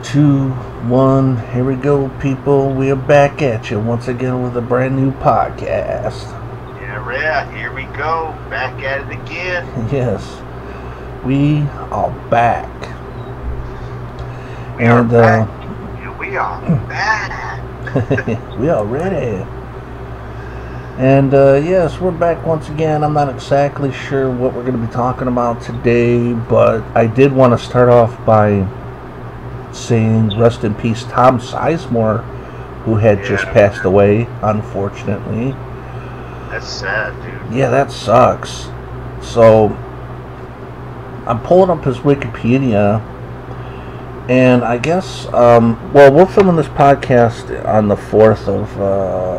2, 1, here we go, people. We are back at you once again with a brand new podcast. Yeah, here we go. Back at it again. Yes, we are back. We are back. Yeah, we are back. We are ready. And yes, we're back once again. I'm not exactly sure what we're going to be talking about today, but I did want to start off by saying rest in peace Tom Sizemore, who had just passed away, unfortunately. That's sad, dude. Yeah, that sucks. So I'm pulling up his Wikipedia, and I guess well, we're filming this podcast on the 4th of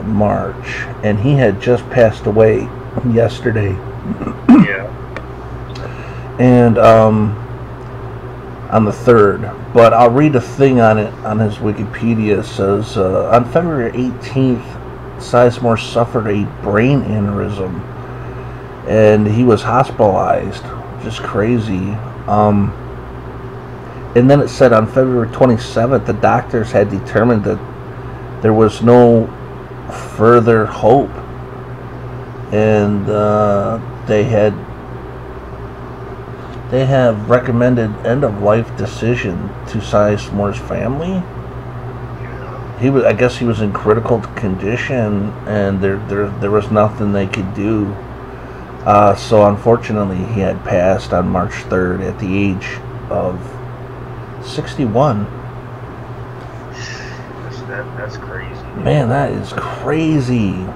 March, and he had just passed away yesterday. Yeah. And on the 3rd. But I'll read a thing on it on his Wikipedia. It says, on February 18th, Sizemore suffered a brain aneurysm, and he was hospitalized, which is crazy. And then it said on February 27th, the doctors had determined that there was no further hope, and they have recommended end-of-life decision to Sizemore's family. I guess he was in critical condition, and there was nothing they could do. So unfortunately, he had passed on March 3rd at the age of 61. That's crazy. Man, that is crazy.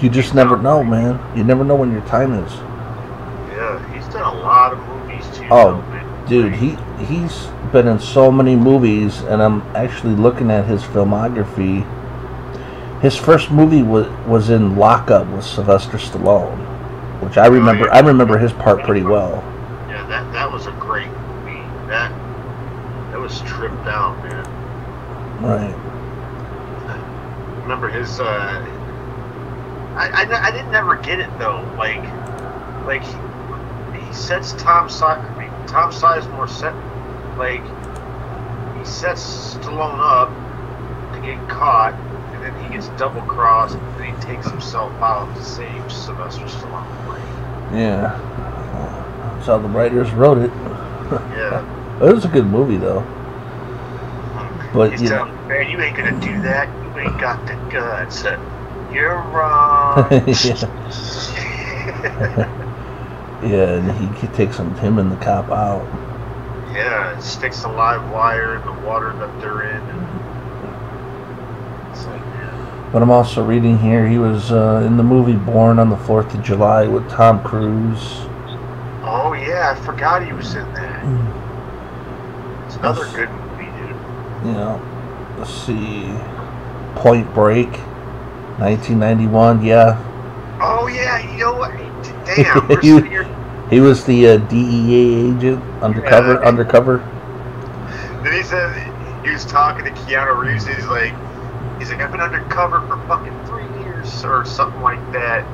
You just never know, man. You never know when your time is. Yeah, he's done a lot of movies too. Oh, dude, he's been in so many movies, and I'm actually looking at his filmography. His first movie was in Lock Up with Sylvester Stallone, which I remember. I remember his part pretty well. Yeah, that was a great movie. That was tripped out, man. Right. I remember his. I didn't never get it though. Like he sets Tom Sizemore he sets Stallone up to get caught, and then he gets double crossed, and then he takes himself out to save Sylvester Stallone. Yeah. That's how the writers wrote it. Yeah. It was a good movie though. But he's telling him, man, you ain't gonna do that. You ain't got the guts. You're wrong. Yeah, and he takes him and the cop out. Yeah, sticks a live wire in the water that they're in. It's like, man. But I'm also reading here he was in the movie Born on the 4th of July with Tom Cruise. Oh yeah, I forgot he was in that. It's another good movie, dude. You know, let's see, Point Break, 1991. Yeah. Oh yeah, you know what? Damn. He was the DEA agent, undercover. Then he said he was talking to Keanu Reeves. He's like, I've been undercover for fucking 3 years or something like that.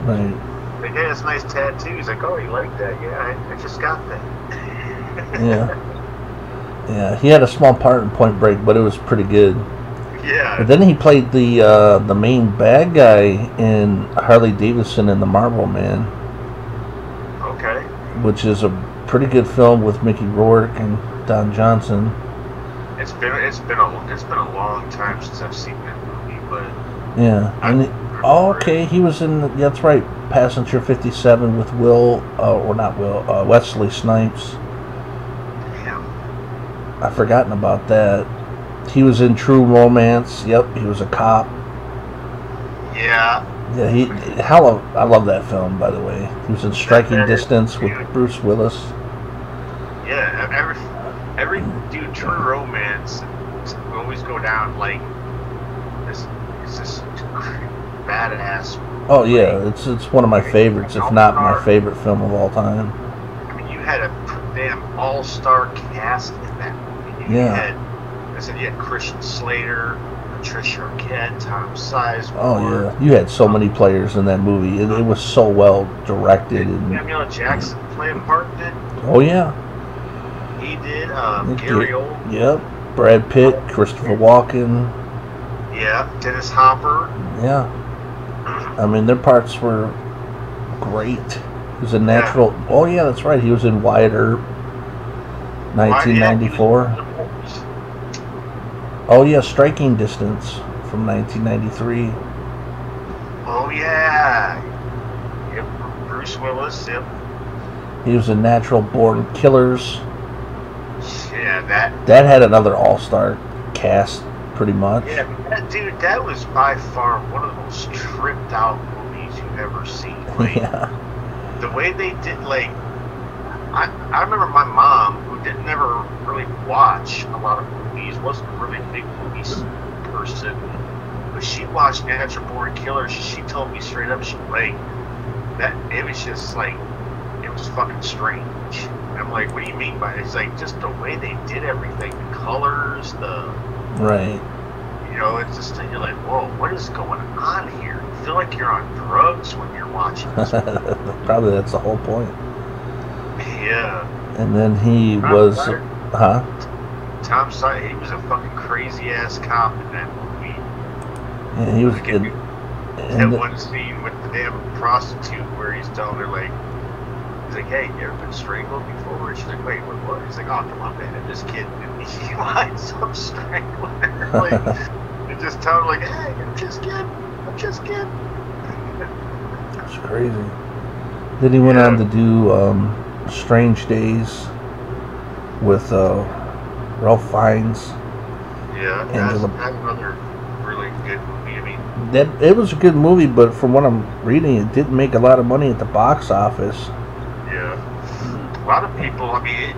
Right. Like, yeah, it's nice tattoo. He's like, oh, you like that? Yeah, I just got that. Yeah. Yeah, he had a small part in Point Break, but it was pretty good. Yeah. But then he played the main bad guy in Harley Davidson and the Marlboro Man. Okay. Which is a pretty good film with Mickey Rourke and Don Johnson. It's been a long time since I've seen that movie, but yeah. And he was in. That's right, Passenger 57 with Wesley Snipes. Damn. I've forgotten about that. He was in True Romance. Yep, he was a cop. Yeah. Yeah, I love that film, by the way. He was in Striking Distance with Bruce Willis. Yeah, every dude, True Romance will always go down like this badass. Oh yeah, it's one of my favorites, if not my favorite film of all time. I mean, you had a damn all-star cast in that movie. You had Christian Slater, Patricia Arquette, Tom Sizemore. Oh yeah, you had so many players in that movie. It was so well directed. Samuel Jackson play a part in it. Oh yeah. He he did. Gary Oldman. Yep. Brad Pitt, Christopher Walken. Yeah, Dennis Hopper. Yeah. I mean, their parts were great. He was a natural. Yeah. Oh, yeah, that's right. He was in Wyatt Earp, 1994. Oh, yeah, Striking Distance from 1993. Oh, yeah. Yep, Bruce Willis, yep. He was in Natural Born Killers. Yeah, that had another all-star cast, pretty much. Yeah, dude, that was by far one of the most tripped out movies you've ever seen. Like, yeah. The way they did, like, I remember my mom, who never really watch a lot of movies, wasn't really a big movies person, but she watched Natural Born Killers. She told me straight up, she like that it was just like it was fucking strange. And I'm like, what do you mean by it? It's like just the way they did everything, the colors, right. You know, it's just you're like, whoa, what is going on here? You feel like you're on drugs when you're watching this movie. Probably that's the whole point. Yeah. And then he was, Tom Sizemore, he was a fucking crazy ass cop in that movie. Yeah, he was good. That one scene with the damn prostitute where he's telling her, like, he's like, hey, you ever been strangled before? She's like, wait, what? He's like, oh, come on, man, I'm just kidding. And he lines up strangling her, like, and just tell her, like, hey, I'm just kidding. It's crazy. Then he went on to do Strange Days with Ralph Fiennes. Yeah, that's another really good movie. I mean, it was a good movie, but from what I'm reading, it didn't make a lot of money at the box office. Yeah, a lot of people. I mean,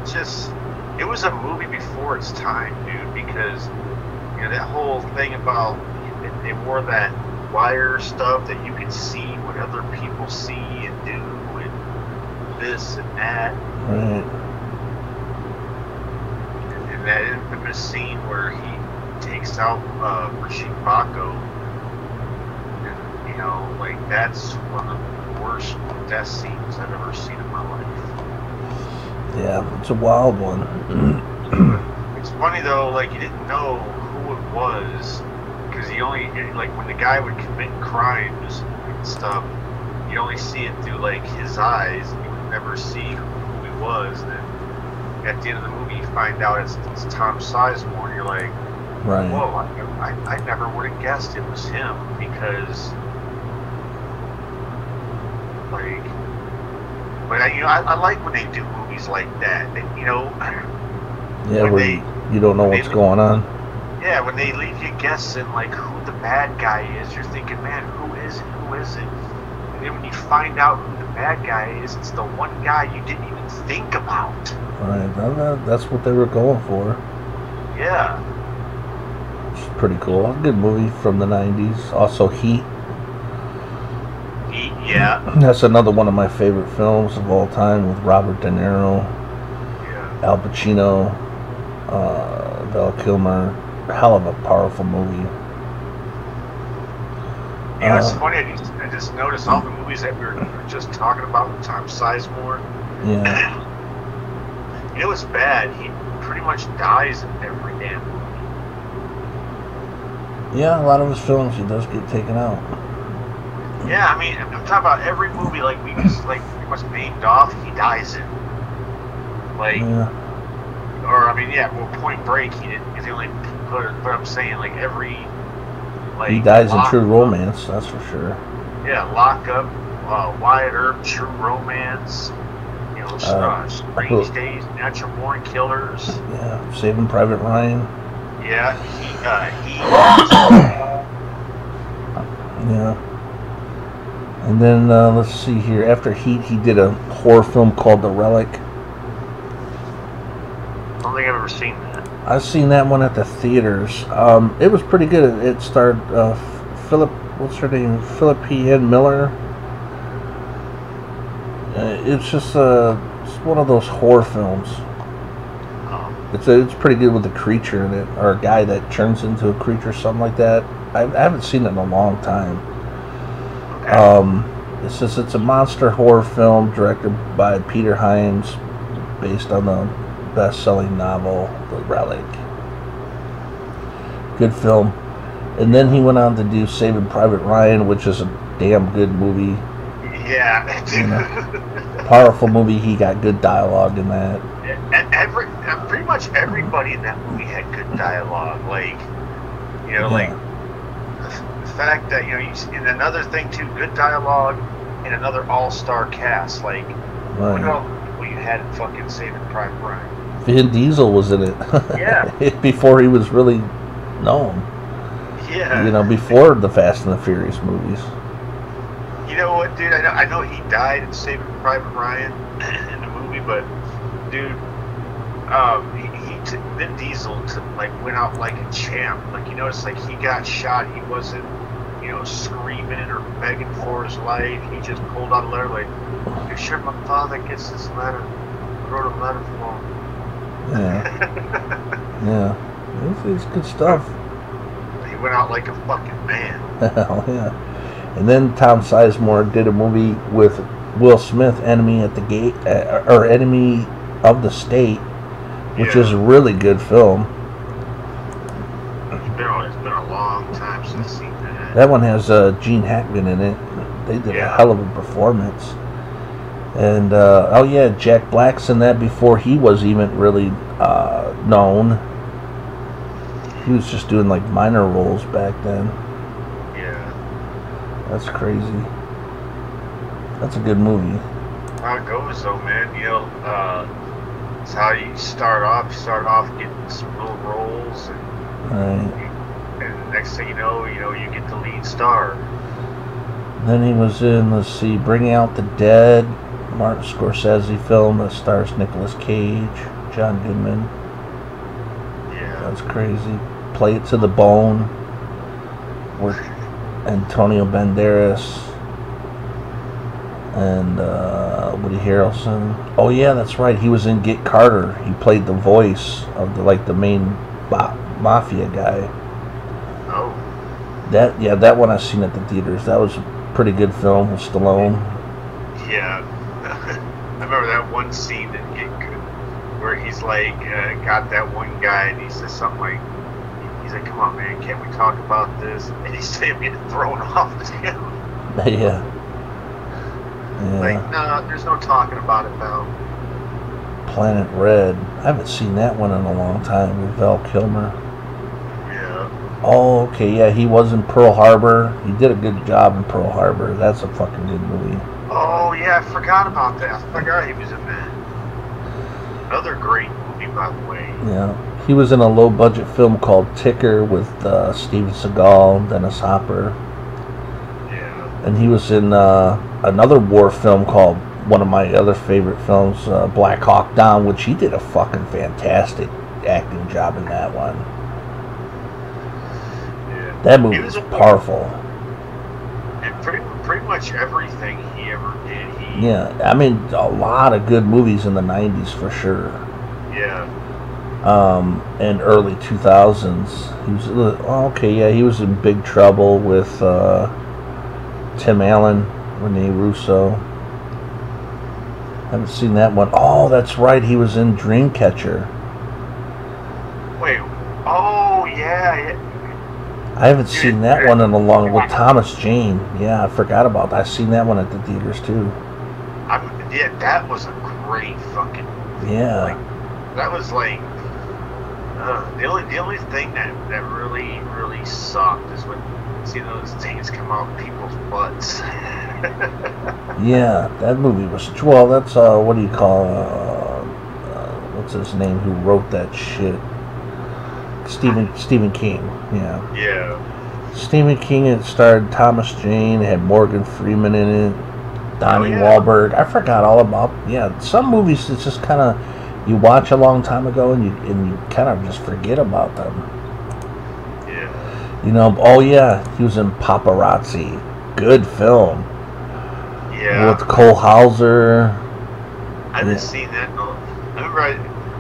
it was a movie before its time, dude. Because you know that whole thing about they wore that wire stuff that you could see what other people see and do, and this and that. Right. And that infamous scene where he takes out Rashid Baco, and, you know, like that's one of the worst death scenes I've ever seen in my life. Yeah, it's a wild one. It's funny though, like you didn't know who it was, because you only, like when the guy would commit crimes and stuff, you only see it through like his eyes, and you would never see who he was. And then at the end of the movie, you find out it's Tom Sizemore, and you're like, right. Whoa, I never would have guessed it was him, because like, but I like when they do movies like that. You know, yeah, where you don't know what's going on. Yeah, when they leave you guessing like who the bad guy is, you're thinking, man, who is it? Who is it? And then when you find out who the bad guy is, it's the one guy you didn't even think about. Right, that's what they were going for. Yeah. It's pretty cool. A good movie from the 90s. Also, Heat. Heat, yeah. That's another one of my favorite films of all time with Robert De Niro, Al Pacino, Val Kilmer. Hell of a powerful movie. You know, it's funny. I just noticed all the movies that we were just talking about with Tom Sizemore. Yeah. You know what's bad? He pretty much dies in every damn movie. Yeah, a lot of his films he does get taken out. Yeah, I mean, I'm talking about every movie like we just like pretty much named off. He dies in. Like, or I mean, yeah, well, Point Break. He didn't. He's the only. But I'm saying, like every. Like, he dies in True Romance, that's for sure. Yeah, Lock Up, Wyatt Earp, True Romance. You know, Strange Days, Natural Born Killers. Yeah, Saving Private Ryan. Yeah, yeah. And then let's see here. After Heat, he did a horror film called The Relic. I don't think I've ever seen that. I've seen that one at the theaters. It was pretty good. It starred Philip Miller. It's just it's one of those horror films. It's pretty good with a creature in it, or a guy that turns into a creature, something like that. I haven't seen it in a long time. Okay. It's a monster horror film directed by Peter Hyams, based on the best-selling novel, The Relic. Good film. And then he went on to do Saving Private Ryan, which is a damn good movie. Yeah. Powerful movie. He got good dialogue in that. And pretty much everybody in that movie had good dialogue. Like, like the fact that, and another thing too, good dialogue and another all-star cast. Like, look at all the people you had in fucking Saving Private Ryan. Vin Diesel was in it. Yeah. Before he was really known. Yeah. Before the Fast and the Furious movies. You know what, dude? I know he died in Saving Private Ryan in the movie, but dude, Vin Diesel went out like a champ. Like, it's like he got shot. He wasn't, screaming or begging for his life. He just pulled out a letter like, "You sure my father gets this letter?" I wrote a letter for him. Yeah. Yeah. It's good stuff. He went out like a fucking man. Hell yeah. And then Tom Sizemore did a movie with Will Smith, Enemy at the Gate, or Enemy of the State, which is a really good film. It's been a long time since I've seen that. That one has Gene Hackman in it. They did a hell of a performance. And, Jack Black's in that before he was even really known. He was just doing, like, minor roles back then. Yeah. That's crazy. That's a good movie. How it goes, though, man. It's how you start off. You start off getting some little roles, and the next thing you know, you get the lead star. Then he was in, let's see, Bringing Out the Dead, Martin Scorsese film that stars Nicolas Cage, John Goodman. Yeah. That's crazy. Play It to the Bone with Antonio Banderas and Woody Harrelson. Oh yeah, that's right. He was in Get Carter. He played the voice of the main mafia guy. Oh. That one I've seen at the theaters. That was a pretty good film with Stallone. Yeah. I remember that one scene in Get where he's like got that one guy and he says something like, he's like, "Come on, man, can't we talk about this?" And he's saying getting thrown off the hill. Yeah. Like, no, there's no talking about it now. Planet Red. I haven't seen that one in a long time with Val Kilmer. Yeah. Oh, okay, yeah, he was in Pearl Harbor. He did a good job in Pearl Harbor. That's a fucking good movie. Oh, yeah, I forgot about that. I forgot he was in that. Another great movie, by the way. Yeah. He was in a low-budget film called Ticker with Steven Seagal, Dennis Hopper. Yeah. And he was in another war film called, one of my other favorite films, Black Hawk Down, which he did a fucking fantastic acting job in that one. Yeah. That movie was powerful. And pretty much everything he ever did, Yeah, I mean, a lot of good movies in the 90s for sure. Yeah. And early 2000s. He was, he was in Big Trouble with Tim Allen, Rene Russo. Haven't seen that one. Oh, that's right. He was in Dreamcatcher. Wait. Oh, yeah. I haven't seen that one in a long. With Thomas Jane. Yeah, I forgot about that. I've seen that one at the theaters too. Yeah, that was a great fucking movie. Yeah. Like, that was like the only thing that really sucked is when see those things come out people's butts. Yeah, that movie was, well, that's what do you call what's his name who wrote that shit? Stephen King. Yeah. Stephen King. It starred Thomas Jane. It had Morgan Freeman in it. Donnie Wahlberg. I forgot all about. Yeah, some movies it's just kind of you watch a long time ago and you kind of just forget about them. Yeah. Oh yeah, he was in Paparazzi. Good film. Yeah. With Cole Hauser. I haven't seen that. No.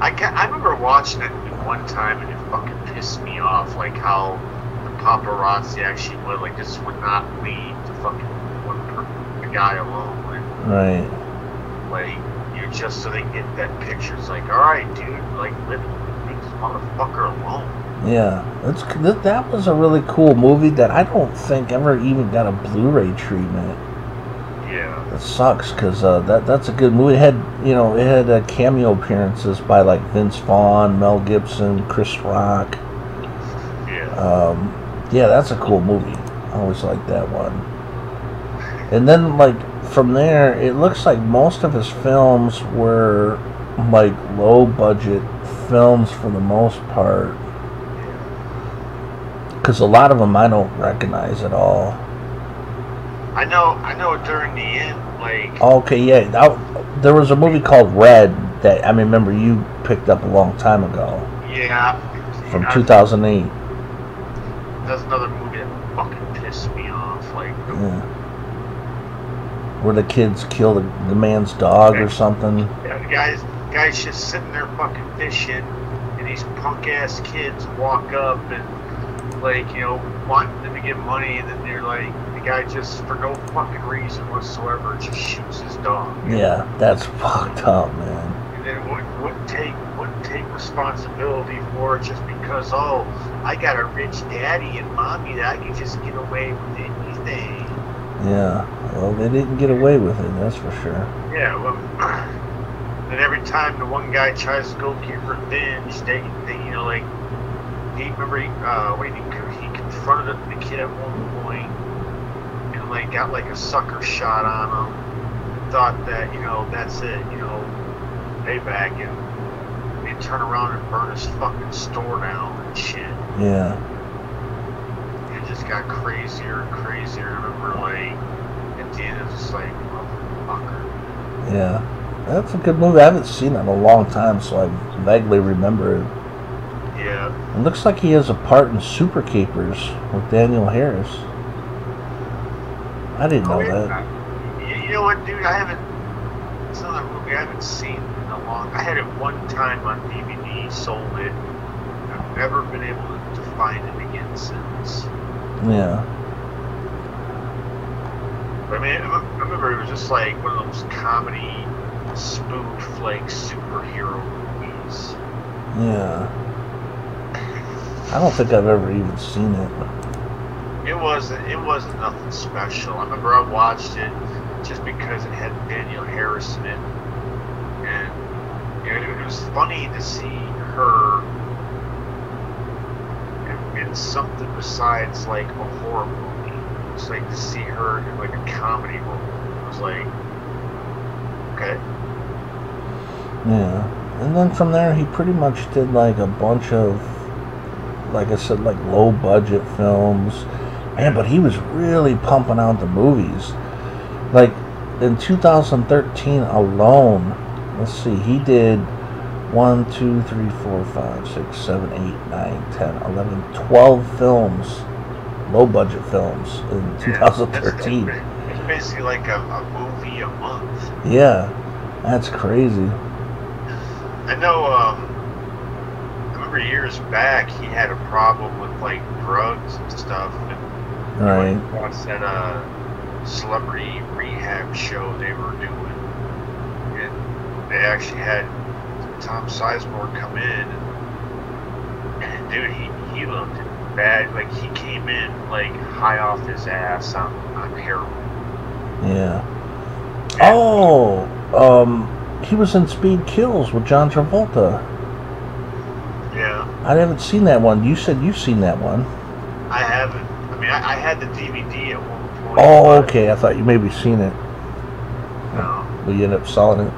I remember watching it one time and it fucking pissed me off, like how the paparazzi actually would, like, this would not lead to fucking the guy alone. Right. Like, just so they can get that picture. It's like, all right, dude, like, leave this motherfucker alone. Yeah, that was a really cool movie that I don't think ever even got a Blu-ray treatment. Yeah. It sucks because that's a good movie. It had cameo appearances by like Vince Vaughn, Mel Gibson, Chris Rock. Yeah. Yeah, that's a cool movie. I always liked that one. And then like from there, it looks like most of his films were like low budget films for the most part. Because a lot of them I don't recognize at all. I know during the end, like... Okay, yeah. There was a movie called Red that I remember you picked up a long time ago. Yeah. From 2008. That's another movie that fucking pissed me off. Like... Yeah. Where the kids kill the man's dog or something. Yeah, the guy's just sitting there fucking fishing, and these punk-ass kids walk up and, like, you know, wanting them to get money, and then they're like... The guy just, for no fucking reason whatsoever, just shoots his dog. Yeah, that's fucked up, man. And then wouldn't take responsibility for it just because, oh, I got a rich daddy and mommy that I can just get away with anything. Yeah, well, they didn't get away with it, that's for sure. Yeah, well, and every time the one guy tries to go get revenge, they you know, like, he confronted the kid at one point. Like got like a sucker shot on him, thought that, you know, that's it, you know, payback, and he'd turn around and burn his fucking store down and shit. Yeah. It just got crazier and crazier. I remember, like, at the end it was just like, motherfucker. Yeah, that's a good movie. I haven't seen it in a long time, so I vaguely remember it. Yeah. It looks like he has a part in Super Capers with Daniel Harris. I didn't know that. You know what, dude? It's another movie I haven't seen in a long... I had it one time on DVD, sold it. I've never been able to find it again since. Yeah. But I mean, I remember it was just like one of those comedy spoof, like, superhero movies. Yeah. I don't think I've ever even seen it. It wasn't nothing special. I remember I watched it just because it had Daniel Harris in it, and you know, it was funny to see her in something besides like a horror movie. It was like to see her in like a comedy movie. It was like, okay. Yeah, and then from there he pretty much did like a bunch of, like I said, like low budget films. Man, but he was really pumping out the movies. Like, in 2013 alone, let's see, he did 1, 2, 3, 4, 5, 6, 7, 8, 9, 10, 11, 12 films, low-budget films in 2013. It's basically like a movie a month. Yeah, that's crazy. I know, I remember years back, he had a problem with, like, drugs and stuff, and right. Watched that celebrity rehab show they were doing, and they actually had Tom Sizemore come in, and dude, he looked bad. Like, he came in like high off his ass on heroin. Yeah. He was in Speed Kills with John Travolta. Yeah. I haven't seen that one. You said you've seen that one. I haven't. I mean, I had the DVD at one point. Oh, okay. I thought you maybe seen it. No. But you ended up selling it.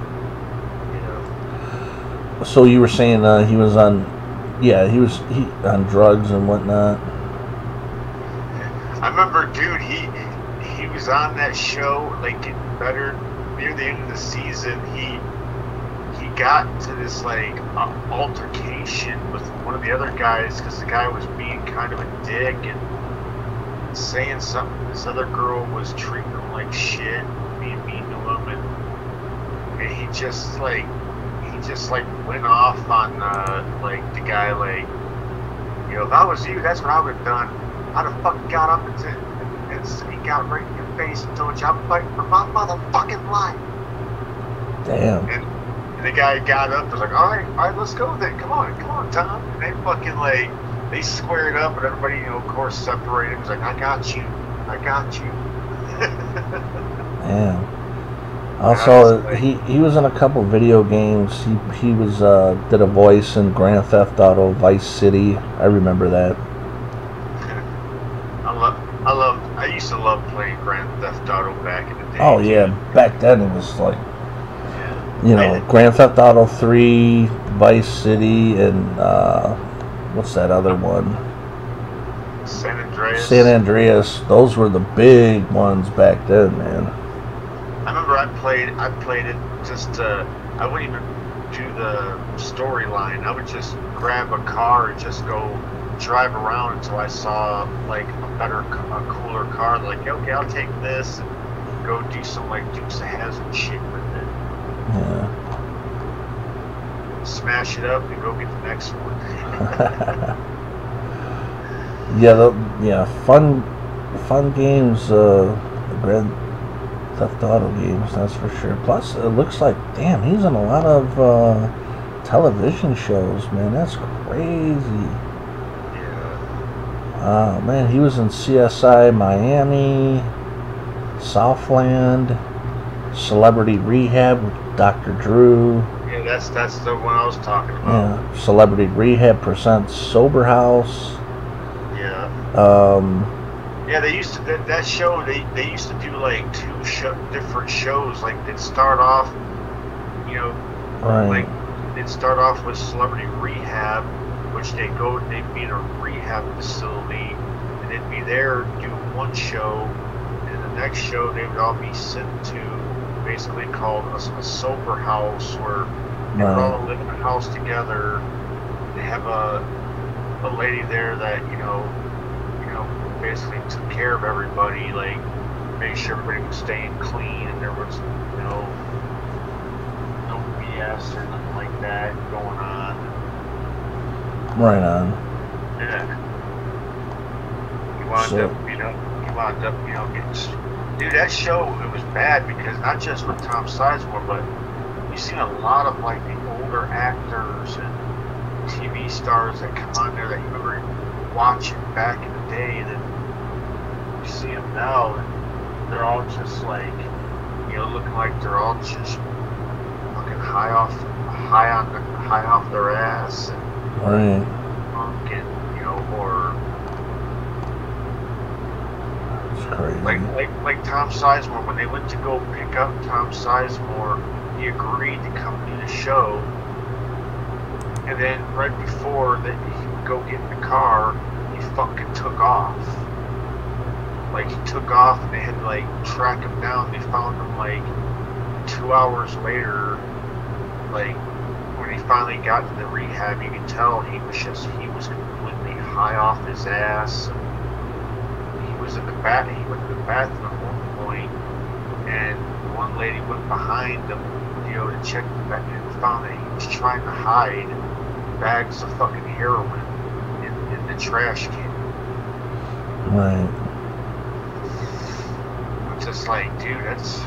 Yeah. So you were saying he was on, he was on drugs and whatnot. I remember, dude, he was on that show, like, getting better near the end of the season. He got into this like altercation with one of the other guys because the guy was being kind of a dick and saying something. This other girl was treating him like shit, being mean to him, and he just like went off on like the guy, like, you know, if I was you, that's what I would have done. I'd have fucking got up and he got right in your face and told you I'm fighting for my motherfucking life. Damn. And the guy got up and was like, all right, let's go then. Come on, Tom. And they fucking like, they squared up and everybody, you know, of course, separated. He was like, I got you. Yeah. Also, he was in a couple video games. He was did a voice in Grand Theft Auto Vice City. I remember that. I used to love playing Grand Theft Auto back in the day. Oh yeah, back then it was like, you know, Grand Theft Auto 3, Vice City, and what's that other one? San Andreas. San Andreas. Those were the big ones back then, man. I remember I played it just I wouldn't even do the storyline. I would just grab a car and just go drive around until I saw like a cooler car. Like, okay, I'll take this and go do some like Dukes of Hazzard shit with it. Yeah. Smash it up and go get the next one. Yeah, fun games. Grand Theft Auto games, that's for sure. Plus, it looks like, damn, he's in a lot of television shows, man. That's crazy. Oh man, he was in CSI Miami, Southland, Celebrity Rehab with Dr. Drew. Yeah, that's the one I was talking about. Yeah, Celebrity Rehab presents Sober House. Yeah. Yeah, they used to that show. They used to do like two different shows. Like they'd start off, you know, like they'd start off with Celebrity Rehab, which they'd be in a rehab facility, and they'd be there do one show, and the next show they would all be sent to basically called a sober house, where they would all live in a house together. They have a lady there that you know basically took care of everybody, like made sure everybody was staying clean, and there was no BS or nothing like that going on. Right on. Yeah. He wound up, getting... Dude, that show, it was bad because not just with Tom Sizemore, but you've seen a lot of, like, the older actors and TV stars that come on there that you remember watching back in the day, and then you see them now, and they're all just, like, looking like they're all just fucking high off their ass, and drunk, and or it's crazy. Like Tom Sizemore, when they went to go pick up Tom Sizemore, he agreed to come do the show, and then right before that he would go get in the car, he fucking took off. Like, he took off, and they had to like track him down. They found him like 2 hours later. Like, when he finally got to the rehab, you could tell he was completely high off his ass. He was in the he went to the bathroom at one point, and one lady went behind him, to check the back, and found that he was trying to hide bags of fucking heroin in the trash can. Right. It's just like, dude, it's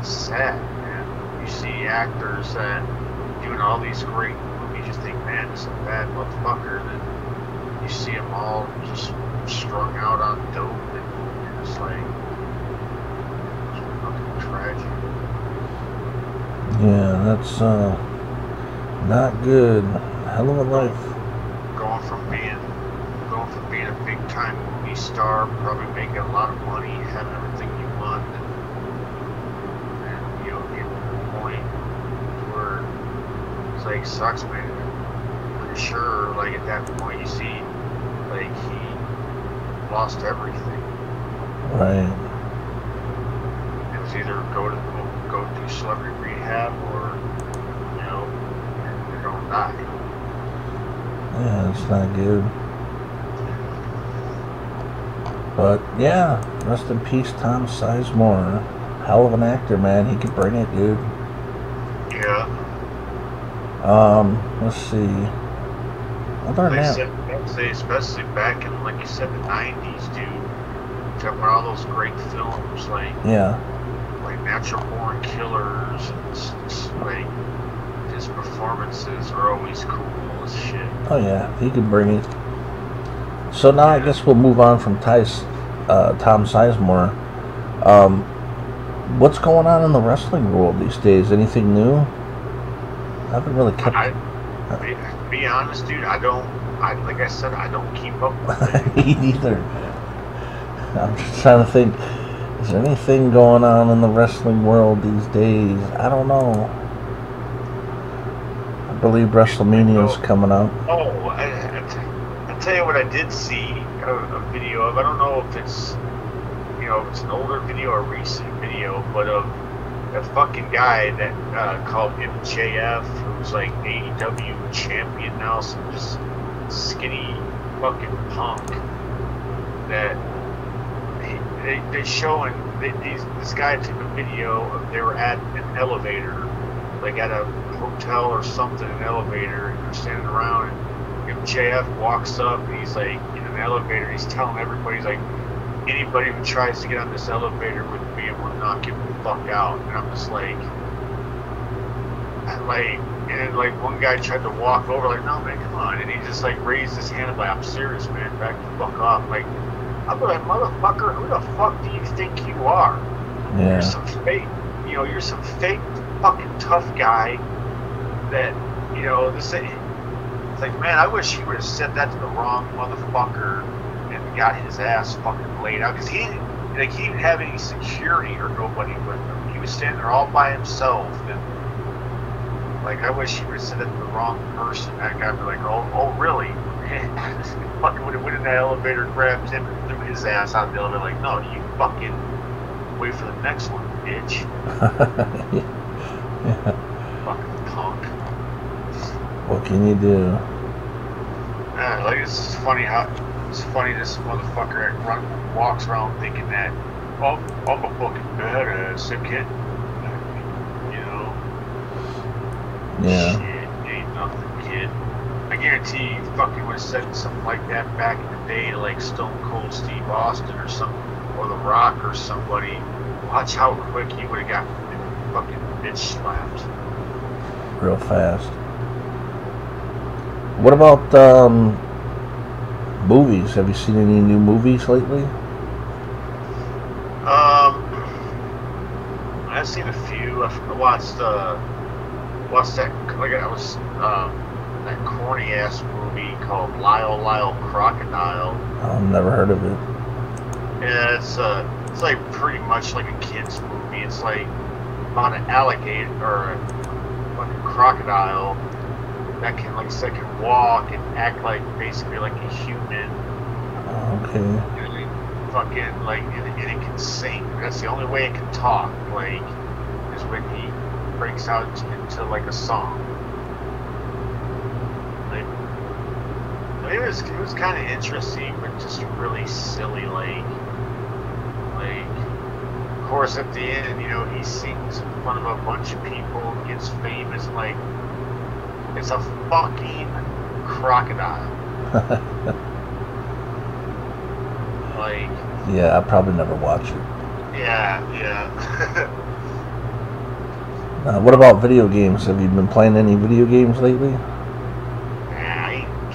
sad, man. You see actors that doing all these great movies, you think, man, this is a bad motherfucker, and then you see them all just strung out on dope, and it's like, it's fucking tragic. Yeah, that's not good. Hell of a life. Going from being a big time movie star, probably making a lot of money, having everything you want, and getting to the point where it's like, sucks, man. For sure, like at that point you see like he lost everything. Right. It was either go do celebrity rehab, or you're gonna die. Yeah, it's not good. But yeah, rest in peace, Tom Sizemore. Hell of an actor, man. He could bring it, dude. Yeah. Let's see. Other than that, especially back in, like you said, the 90s, dude. Talking about all those great films, like yeah, like Natural Born Killers, and like his performances are always cool as shit. Oh yeah, he can bring it. So now I guess we'll move on from Tom Sizemore. What's going on in the wrestling world these days? Anything new? I haven't really kept. To be honest, dude, like I said, I don't keep up with it. Me neither. I'm just trying to think. Is there anything going on in the wrestling world these days? I don't know. I believe WrestleMania is coming up. Oh, I'll tell you what I did see a video of. I don't know if it's, if it's an older video or a recent video, but of a fucking guy that called MJF, who's like AEW champion now, some just skinny fucking punk that they're showing. This guy took a video of, they were at an elevator, like at a hotel or something, an elevator, and they're standing around, and MJF walks up, and he's like in an elevator, he's telling everybody, he's like, anybody who tries to get on this elevator with me, I'm gonna knock you the fuck out. And I'm just like, and one guy tried to walk over, like, no man, come on, and he just like raised his hand, like, I'm serious, man, back the fuck off. Like, I'm like, motherfucker, who the fuck do you think you are? Yeah. You're some fake, you're some fake fucking tough guy that, it's like, man, I wish he would have said that to the wrong motherfucker and got his ass fucking laid out, because he didn't have any security or nobody with him. He was standing there all by himself, and like, I wish he would have said that to the wrong person. That guy would be like, oh really? Fucking would have went in the elevator, grabbed him, and threw his ass out of the elevator. Like, no, you fucking wait for the next one, bitch. Yeah. Fucking punk. What can you do? Like, it's funny this motherfucker walks around thinking that, oh, I'm a fucking badass, kid. Yeah. Shit, ain't nothing, kid. I guarantee you fucking would have said something like that back in the day to like Stone Cold Steve Austin or something, or The Rock or somebody. Watch how quick he would have got fucking bitch slapped. Real fast. What about movies? Have you seen any new movies lately? I've seen a few. I watched that, like, I was that corny ass movie called Lyle Crocodile. I've never heard of it. Yeah, it's like pretty much like a kid's movie. It's like about an alligator or a crocodile that can walk and act like basically like a human. Okay. And fucking like, and it can sing. That's the only way it can talk. Like, is when he breaks out into like a song. Like, it was kind of interesting, but just really silly. Like, of course, at the end, he sings in front of a bunch of people and gets famous. Like, it's a fucking crocodile. Like, yeah, I probably never watch it. Yeah. What about video games? Have you been playing any video games lately?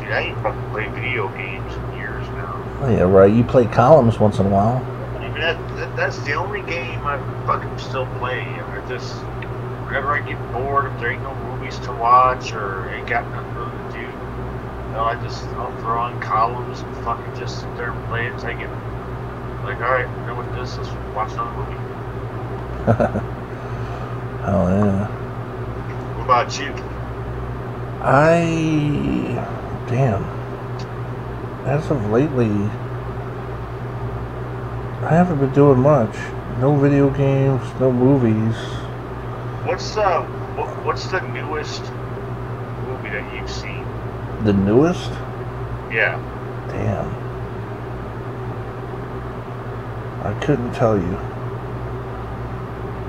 I ain't fucking played video games in years now. Oh, yeah, right. You play columns once in a while. I mean, that's the only game I fucking still play. Whenever I get bored, if there ain't no movies to watch or ain't got nothing to do, I'll throw on columns and fucking just sit there and play it until I get like, alright, you know what this is? Watch another movie. Oh yeah. What about you? Damn. As of lately, I haven't been doing much. No video games, no movies. What's the newest movie that you've seen? The newest? Yeah. Damn. I couldn't tell you.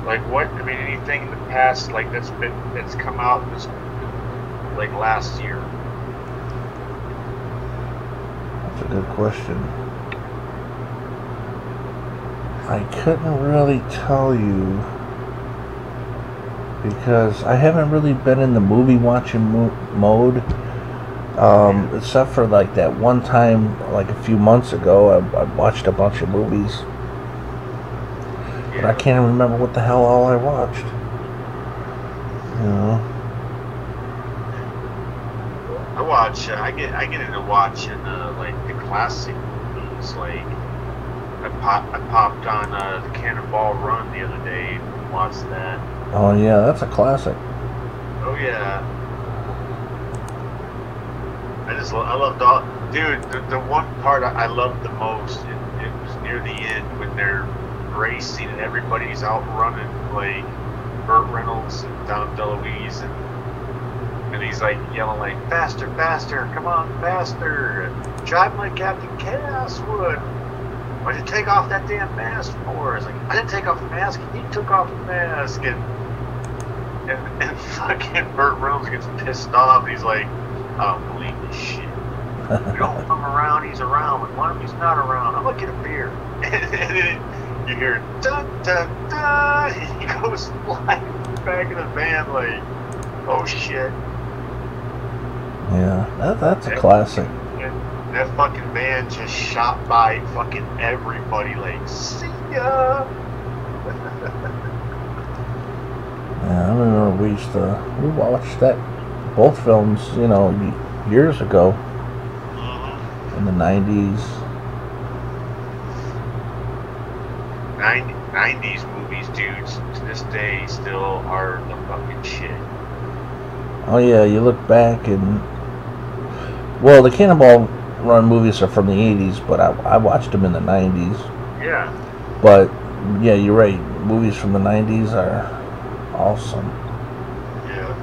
Like what? I mean, anything in the past, like that's come out this, like last year. That's a good question. I couldn't really tell you. because I haven't really been in the movie watching mode. Except for like that one time, like a few months ago, I watched a bunch of movies. But I can't even remember what the hell all I watched. You know. I get into watching like the classic movies. Like I popped on the Cannonball Run the other day and watched that. Oh yeah, that's a classic. Oh yeah. I loved all, dude. The one part I loved the most, it was near the end when they're racing and everybody's out running, like Burt Reynolds and Dom DeLuise, and he's like yelling like, faster, faster, come on, faster, drive like Captain Chaos would. Why'd you take off that damn mask for? It's like, I didn't take off the mask, he took off the mask, and fucking Burt Reynolds gets pissed off. He's like, I don't believe this shit. We don't come around, he's around. But when he's not around, I'm gonna get a beer. And then you hear dun dun dun. And he goes flying back in the van like, oh shit. Yeah, that's a classic. That fucking van just shot by fucking everybody like, see ya. Yeah, I remember we watched both films, you know, years ago in the 90s. 90s movies, dudes, to this day still are the fucking shit. Oh yeah, you look back and, well, the Cannonball Run movies are from the 80s, but I watched them in the 90s. Yeah. But yeah, you're right. Movies from the 90s are awesome. Yeah.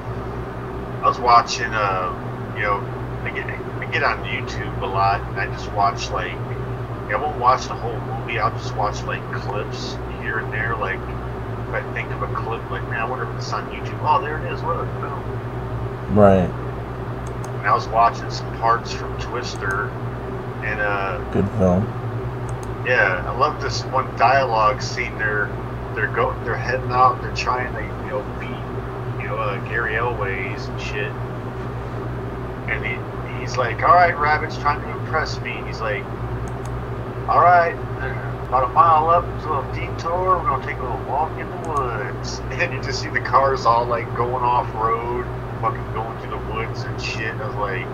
I was watching, you know, I get on YouTube a lot, and I just watch, like, I won't watch the whole movie, I'll just watch, like, clips here and there, like, if I think of a clip, like, man, I wonder if it's on YouTube. Oh, there it is, look, boom. Right. And I was watching some parts from Twister, and, good film. Yeah, I love this one dialogue scene. They're heading out. They're trying to beat Gary Elways and shit. And he's like, all right, Rabbit's trying to impress me. And he's like, all right, about a mile up, there's a little detour. We're gonna take a little walk in the woods. And you just see the cars all like going off road, fucking going through the woods and shit. And I was like,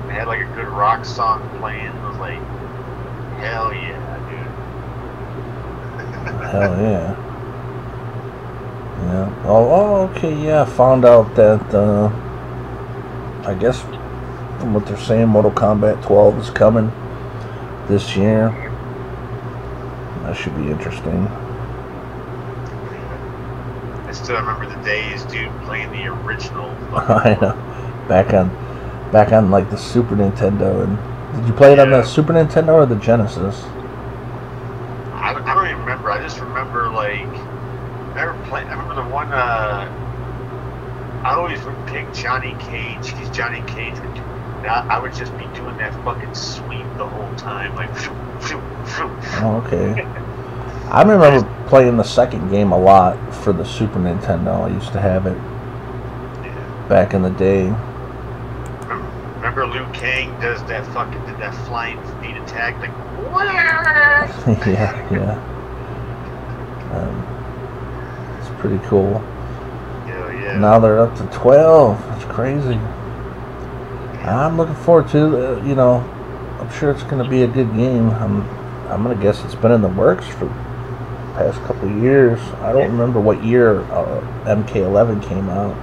they had like a good rock song playing. And I was like, hell yeah. Hell yeah. Yeah. Oh, okay, yeah. Found out that, I guess, from what they're saying, Mortal Kombat 12 is coming this year. That should be interesting. I still remember the days, dude, playing the original. I know. Back on like the Super Nintendo. And did you play it on the Super Nintendo or the Genesis? I don't even remember. I just remember, like, I remember the one, I always would pick Johnny Cage. He's Johnny Cage. And I would just be doing that fucking sweep the whole time. Like, Oh, okay. I remember playing the second game a lot for the Super Nintendo. I used to have it back in the day. Remember Liu Kang did that flying feet attack? Like, yeah. It's pretty cool. Yeah. Now they're up to 12. It's crazy. I'm looking forward to I'm sure it's going to be a good game. I'm going to guess it's been in the works for the past couple of years. I don't remember what year MK11 came out.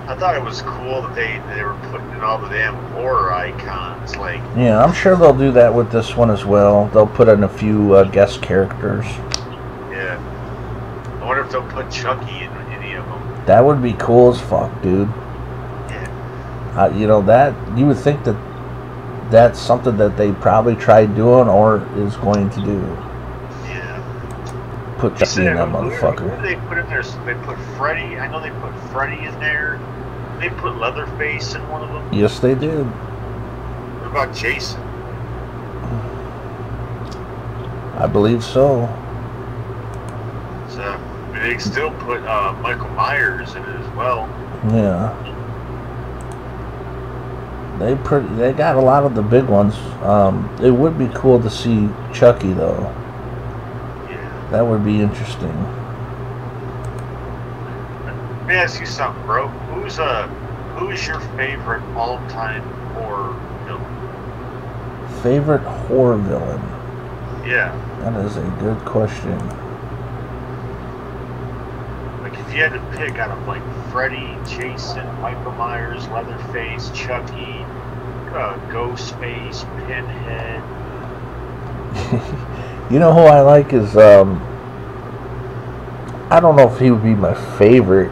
I thought it was cool that they were putting in all the damn horror icons. Like, yeah, I'm sure they'll do that with this one as well. They'll put in a few guest characters. Yeah. I wonder if they'll put Chucky in any of them. That would be cool as fuck, dude. Yeah. That you would think that's something that they probably tried doing or is going to do. Yeah. Put Chucky in that motherfucker. Who did they put in there? They put Freddy. I know they put Freddy in there. They put Leatherface in one of them. Yes, they did. What about Jason? I believe so. So, They still put Michael Myers in it as well. Yeah. They got a lot of the big ones. It would be cool to see Chucky though. Yeah. That would be interesting. Let me ask you something, bro. Who's your favorite all-time horror villain? Favorite horror villain? Yeah. That is a good question. Like if you had to pick out of like Freddy, Jason, Michael Myers, Leatherface, Chucky, Ghostface, Pinhead. You know who I like is I don't know if he would be my favorite.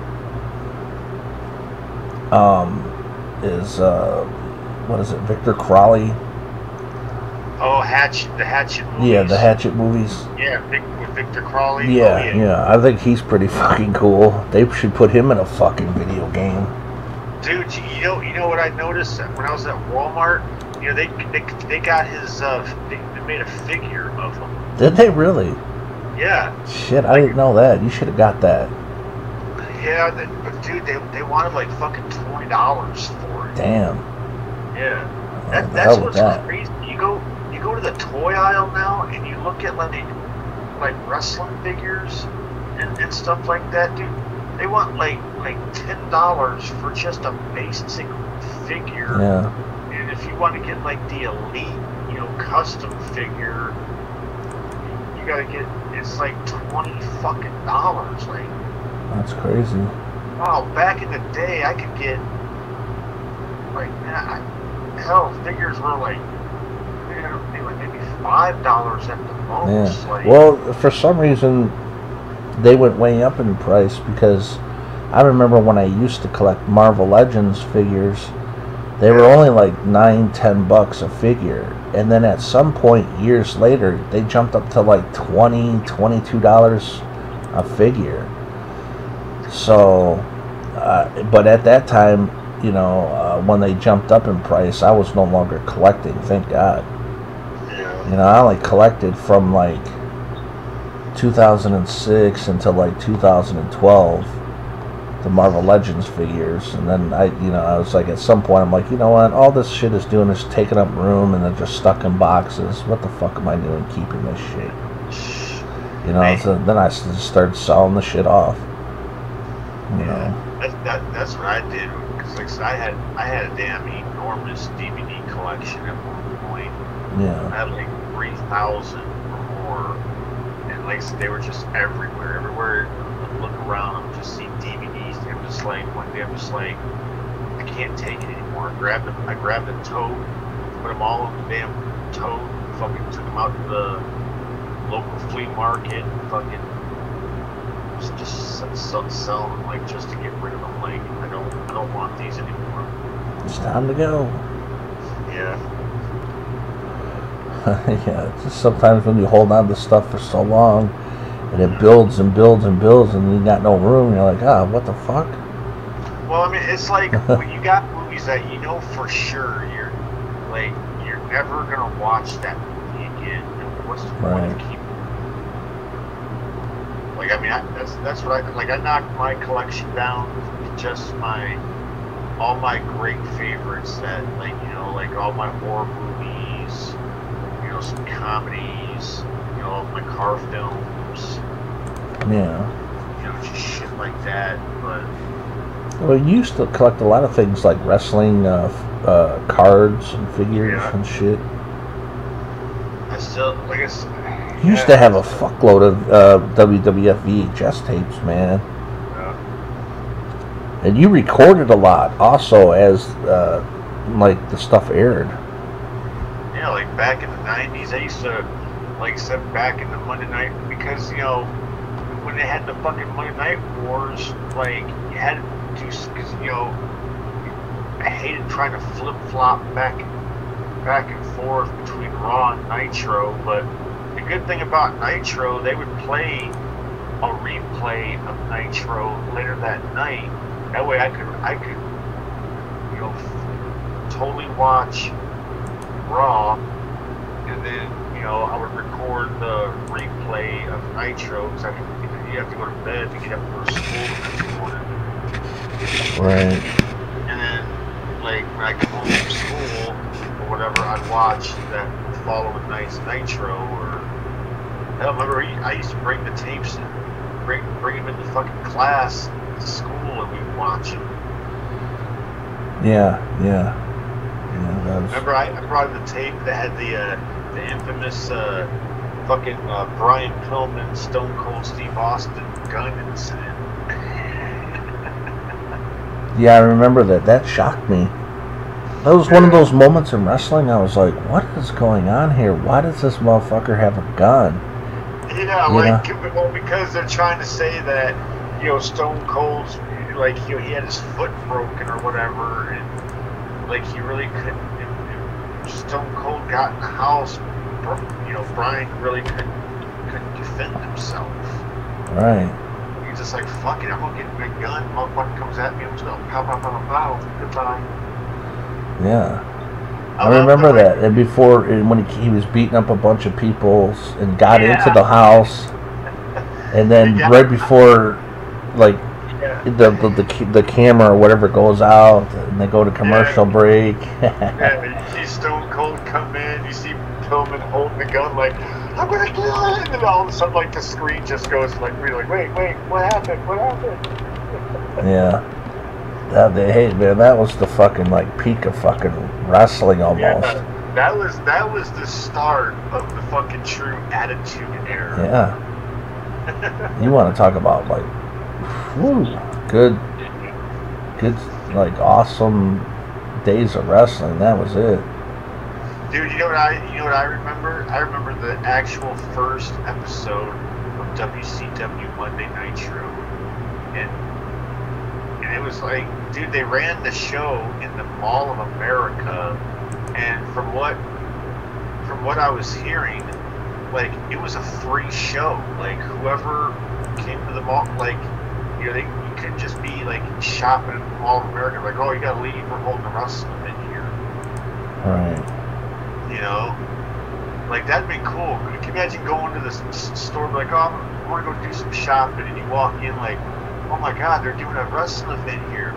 What is it? Victor Crowley. Oh, the Hatchet movies. Yeah, the Hatchet movies. Yeah, with Victor Crowley. Yeah, oh, yeah. I think he's pretty fucking cool. They should put him in a fucking video game. Dude, you know what I noticed when I was at Walmart? You know, they got his they made a figure of him. Did they really? Yeah. Shit, I didn't know that. You should have got that. Yeah, but dude, they wanted like fucking $20 for it. Damn. Yeah. That's what's crazy. You go to the toy aisle now and you look at like wrestling figures and stuff like that, dude. They want like $10 for just a basic figure. Yeah. And if you want to get like the elite, custom figure, you gotta get it's like $20 fucking dollars. Like, that's crazy. wow, back in the day I could get like hell, figures were like they were maybe $5 at the most. Yeah. Like, well, for some reason they went way up in price because I remember when I used to collect Marvel Legends figures, they were only like $9-10 a figure, and then at some point years later they jumped up to like $22 a figure. So but at that time, when they jumped up in price, I was no longer collecting, thank God. Yeah. I only collected from like 2006 until like 2012, the Marvel Legends figures, and then I was like, at some point I'm like, you know what, all this shit is doing is taking up room and they're just stuck in boxes. What the fuck am I doing keeping this shit? So then I just started selling the shit off. That's what I did. Because like I said, I had a damn enormous DVD collection at one point. Yeah. I had like 3,000 or more, and like I said, they were just everywhere. Everywhere I look around, I'm just seeing DVDs. I'm just like, one day I'm just like, I can't take it anymore. I grabbed a tote, put them all in the damn tote, fucking took them out to the local flea market, fucking just sell them, like, just to get rid of them. Like, I don't want these anymore. It's time to go. Yeah. Yeah, just sometimes when you hold on to stuff for so long and it builds and builds and builds and you got no room, you're like, what the fuck? Well, I mean, it's like when you got movies that you know for sure you're never gonna watch that movie again. What's the point of keeping? Like, I mean, that's what I knocked my collection down to just all my great favorites that, like all my horror movies, some comedies, all my car films. Yeah. Just shit like that. But well, you used to collect a lot of things like wrestling cards and figures and shit. I still, like I said, you used to have a fuckload of WWF VHS tapes, man. Yeah. And you recorded a lot also as the stuff aired. Yeah, like back in the 90s, I used to, like I said, back in the Monday night, because, when they had the fucking Monday Night Wars, like, you had to do, because, I hated trying to flip-flop back and forth between Raw and Nitro, but the good thing about Nitro, they would play a replay of Nitro later that night. That way I could totally watch Raw, and then I would record the replay of Nitro, because you have to go to bed to get up for school the next morning. Right. And then, like, when I come home from school or whatever, I'd watch that following night's Nitro, or hell, remember I used to bring the tapes in, bring them into fucking class to school, and we'd watch them. Yeah. That was... Remember, I brought in the tape that had the infamous fucking Brian Pillman, Stone Cold Steve Austin gun incident. Yeah, I remember that. That shocked me. That was one of those moments in wrestling I was like, what is going on here? Why does this motherfucker have a gun? Yeah, like, well, because they're trying to say that, Stone Cold's, like, he had his foot broken or whatever, and, like, he really couldn't, if Stone Cold got in the house, Brian really couldn't defend himself. Right. He's just like, fuck it, I'm gonna get my gun, motherfucker comes at me, I'm just gonna pow, pow, pow, pow, goodbye. Yeah. I remember that. And before, when he was beating up a bunch of people and got into the house, and then right before, like, the camera or whatever goes out, and they go to commercial break. You see Stone Cold come in, you see Pillman holding the gun like, I'm gonna kill it, and then all of a sudden, like, the screen just goes like, really, like, wait, what happened? Yeah. Hey man, that was the fucking like peak of fucking wrestling almost. Yeah, that was the start of the fucking true Attitude Era. Yeah. You want to talk about like, whew, good, like awesome days of wrestling. That was it. Dude, you know what I remember? I remember the actual first episode of WCW Monday Nitro, and it was like, dude, they ran the show in the Mall of America, and from what I was hearing, like, it was a free show. Like, whoever came to the mall, like, you couldn't just be like shopping at the Mall of America, like, oh, you gotta leave, we're holding a wrestling event here. Right. Like, that'd be cool. Can you imagine going to the store, like, oh, I want to go do some shopping, and you walk in like, oh my God, they're doing a wrestling event here.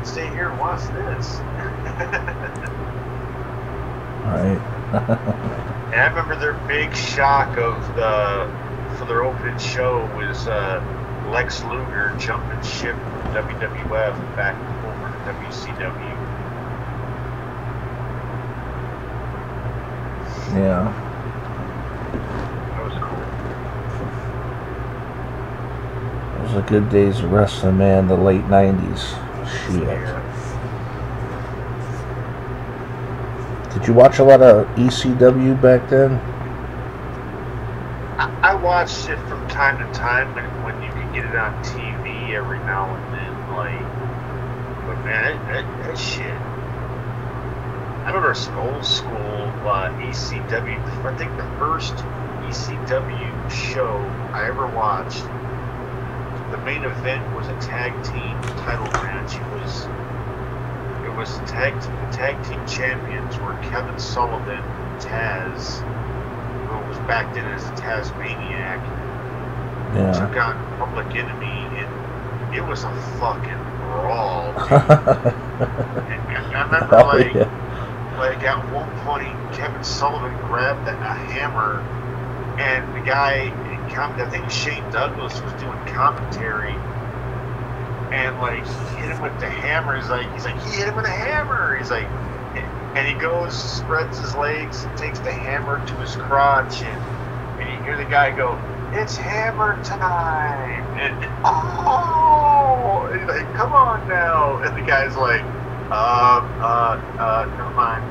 Stay here and watch this. Right. And I remember their big shock for their opening show was Lex Luger jumping ship from WWF back over to WCW. Yeah. That was cool. Those are good days of wrestling, man. The late 90s. Shit. Yeah. Did you watch a lot of ECW back then? I watched it from time to time when you could get it on TV every now and then. Like, but man, that shit. I remember some old school ECW. I think the first ECW show I ever watched, the main event was a tag team title match. It was the tag team champions were Kevin Sullivan and Taz, who was back then as a Tasmaniac. Yeah. Took on Public Enemy, and it was a fucking brawl. And I remember like at one point Kevin Sullivan grabbed a hammer, and the guy, I think Shane Douglas was doing commentary, and like he hit him with the hammer. He's like he hit him with a hammer. He's like, and he goes, spreads his legs, and takes the hammer to his crotch, and you hear the guy go, "It's hammer time!" And and he's like, "Come on now!" And the guy's like, never mind.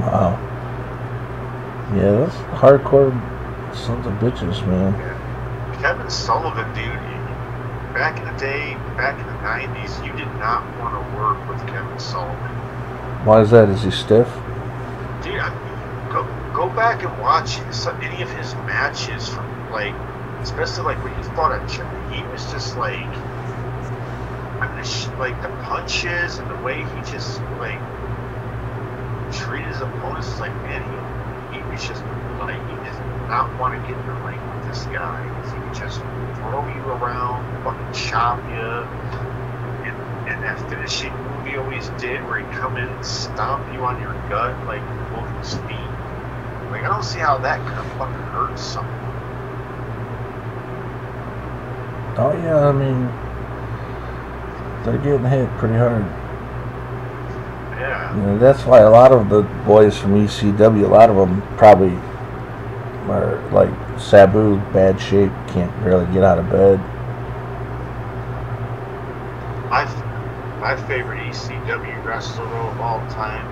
Wow. Yeah, that's hardcore sons of bitches, man. Yeah. Kevin Sullivan, dude, back in the day, back in the 90s, you did not want to work with Kevin Sullivan. Why is that? Is he stiff? Dude, go back and watch any of his matches from, like, especially like when he fought at Germany. He was just like, I mean, like the punches and the way he just like treated his opponents, like, man, he was just like, he does not want to get in the ring with this guy because he would just throw you around, fucking chop you. And that finishing move he always did where he'd come in and stomp you on your gut like both his feet. Like, I don't see how that could have fucking hurt someone. Oh yeah, I mean, they're getting hit pretty hard. Yeah. You know, that's why a lot of the boys from ECW, a lot of them probably are like Sabu, bad shape, can't really get out of bed. My favorite ECW wrestler of all time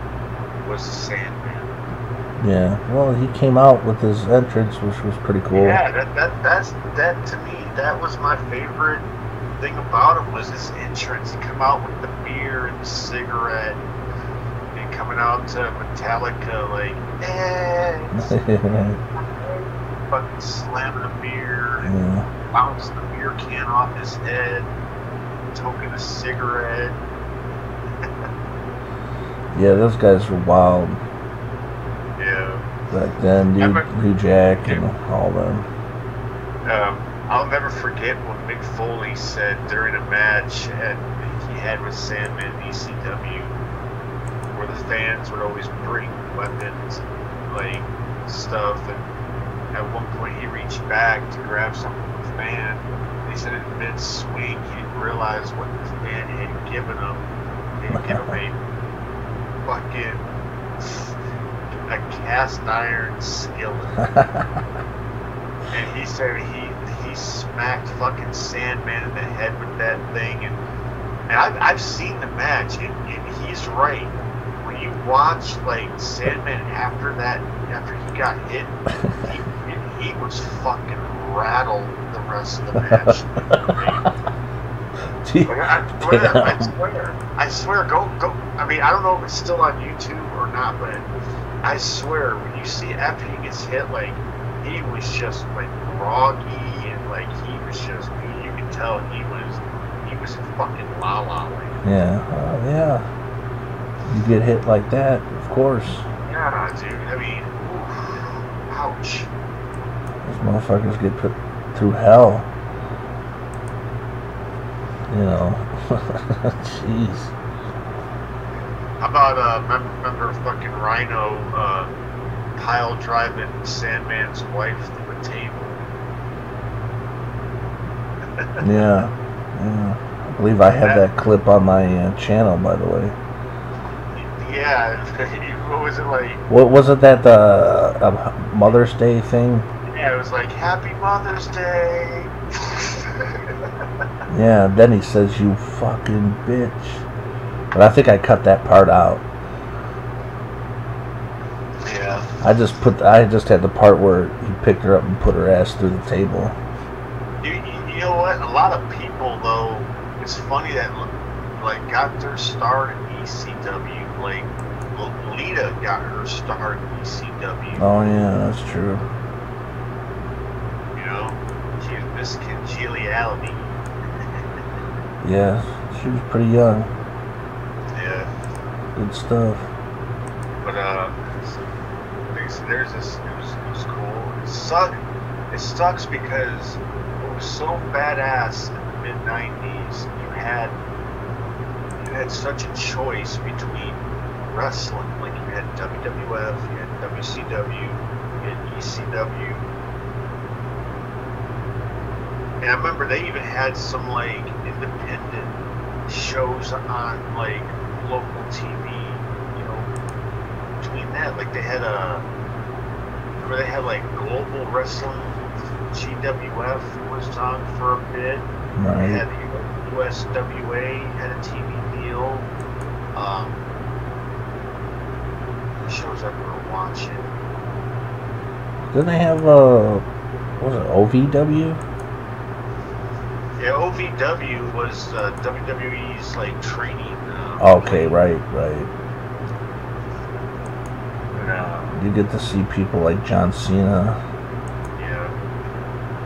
was the Sandman. Yeah, well, he came out with his entrance, which was pretty cool. Yeah, that to me, that was my favorite thing about him was his entrance. He come out with the beer and the cigarette, and coming out to Metallica like, fucking slamming a beer, and bouncing the beer can off his head, toking a cigarette. Yeah, those guys were wild. Yeah. Back then, New Jack and all them. I'll never forget when Mick Foley said during a match he had with Sandman in ECW, where the fans would always bring weapons, like stuff, and at one point he reached back to grab something from the fan. He said in mid-swing he didn't realize what the fan had given him. He had given him a cast iron skillet. And he said he smacked fucking Sandman in the head with that thing, and I've seen the match, and he's right. When you watch like Sandman after he got hit, he was fucking rattled the rest of the match. I swear, go. I mean, I don't know if it's still on YouTube or not, but I swear, when you see after he gets hit, like, he was just like groggy and like he was just, you could tell he was in fucking la la land. Yeah, yeah. You get hit like that, of course. Yeah, dude. I mean, ouch. Those motherfuckers get put through hell. You know, jeez. How about remember fucking Rhino pile driving Sandman's wife through a table? Yeah. I believe I have that clip on my channel, by the way. Yeah. What was it like? What was it, that Mother's Day thing? Yeah, it was like Happy Mother's Day. Yeah, then he says, "You fucking bitch." But I think I cut that part out. Yeah. I just had the part where he picked her up and put her ass through the table. You know what? A lot of people, though, it's funny that like got their start in ECW. Like Lita got her start in ECW. Oh yeah, that's true. You know, she was Miss Congeniality. Yeah, she was pretty young. Yeah. Good stuff. But there's this. It was cool. It sucks because it was so badass in the mid '90s. You had such a choice between wrestling. Like you had WWF, you had WCW, you had ECW. And I remember they even had some like independent shows on like local TV, you know, between that, like they had like Global Wrestling, GWF was on for a bit. Right. They had the USWA had a TV deal. Shows I were watching. Didn't they have what was it, OVW? Yeah, OVW was WWE's like training. Okay, right. But, you get to see people like John Cena. Yeah,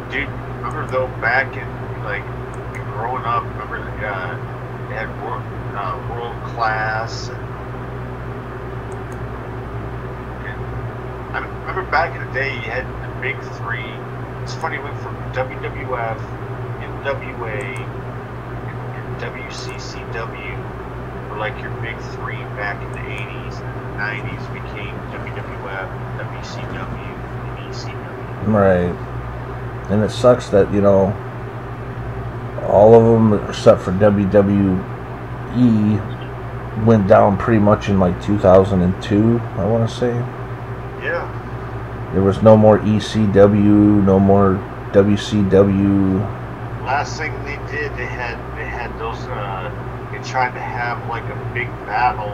dude. Remember though, back in like growing up, remember they had World Class. And I remember back in the day, you had the big three. It's funny, it went from WWF, NWA, and WCCW were like your big three back in the 80s. And the 90s became WWF, WCW, and ECW. Right. And it sucks that, you know, all of them except for WWE went down pretty much in like 2002, I want to say. Yeah. There was no more ECW, no more WCW. Last thing they did, they had those. They tried to have like a big battle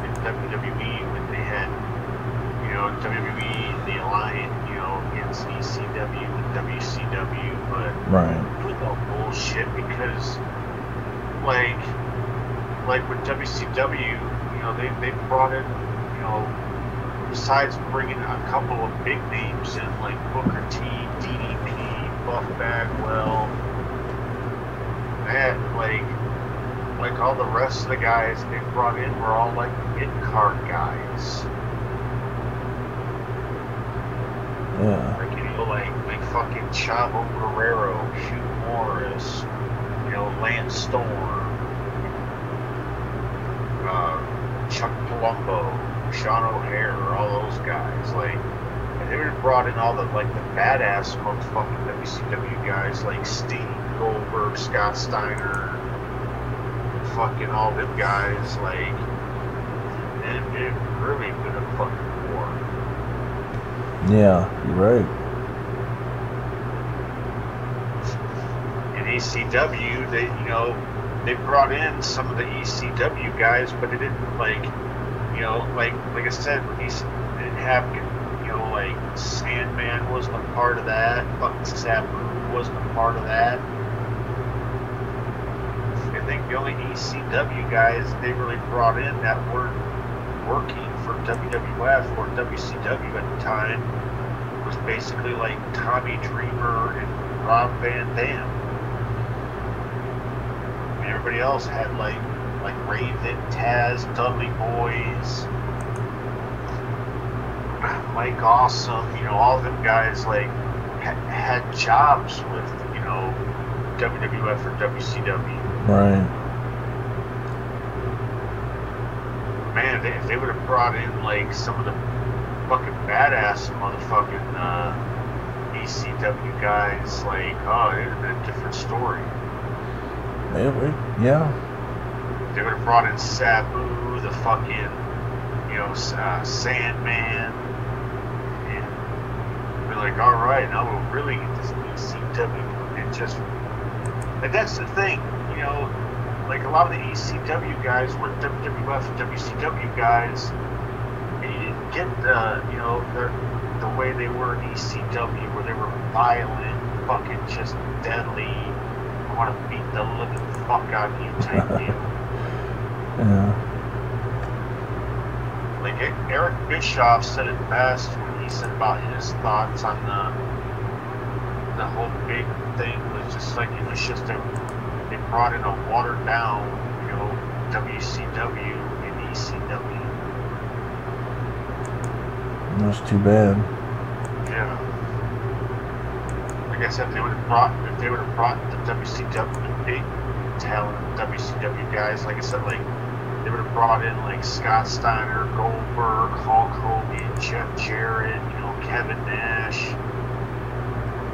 in WWE when they had, you know, WWE, the Alliance, you know, against ECW and WCW, but Right. it was all bullshit because, like with WCW, you know, they brought in, you know, besides bringing a couple of big names in like Booker T, DDP, Buff Bagwell, and like all the rest of the guys they brought in were all like mid-card guys. Yeah. Like, you know, like fucking Chavo Guerrero, Hugh Morris, you know, Lance Storm, Chuck Palumbo, Sean O'Hare, all those guys. Like, and they would have brought in all the like the badass motherfucking WCW guys like Sting, Goldberg, Scott Steiner, fucking all them guys. Like, and it really been a fucking war. Yeah, you're right. In ECW, they, you know, they brought in some of the ECW guys, but they didn't like, you know, like I said, they didn't have, you know, like Sandman wasn't a part of that, fucking Sabu wasn't a part of that. I think the only ECW guys they really brought in that weren't working for WWF or WCW at the time was basically like Tommy Dreamer and Rob Van Dam. Everybody else had like Raven, Taz, Dudley Boys, Mike Awesome, you know, all of them guys like had jobs with, you know, WWF or WCW. Right. Man, if they would have brought in like some of the fucking badass motherfucking ECW guys, like, oh, it would have been a different story. Maybe, yeah. They would have brought in Sabu, the fucking, you know, Sandman, and be like, all right, now we'll really get this ECW. And just, like, that's the thing, you know, like a lot of the ECW guys were WWF and WCW guys, and you didn't get the, you know, the way they were in ECW, where they were violent, fucking just deadly, want to beat the living fuck out of you type deal. Yeah. Like Eric Bischoff said it best when he said about his thoughts on the whole big thing was just like it was just they brought in a watered down, you know, WCW and ECW. That's too bad. Yeah. Like I said, if they would have brought the WCW, the big talent WCW guys, like I said, like they would have brought in like Scott Steiner, Goldberg, Hulk Hogan, Jeff Jarrett, you know, Kevin Nash,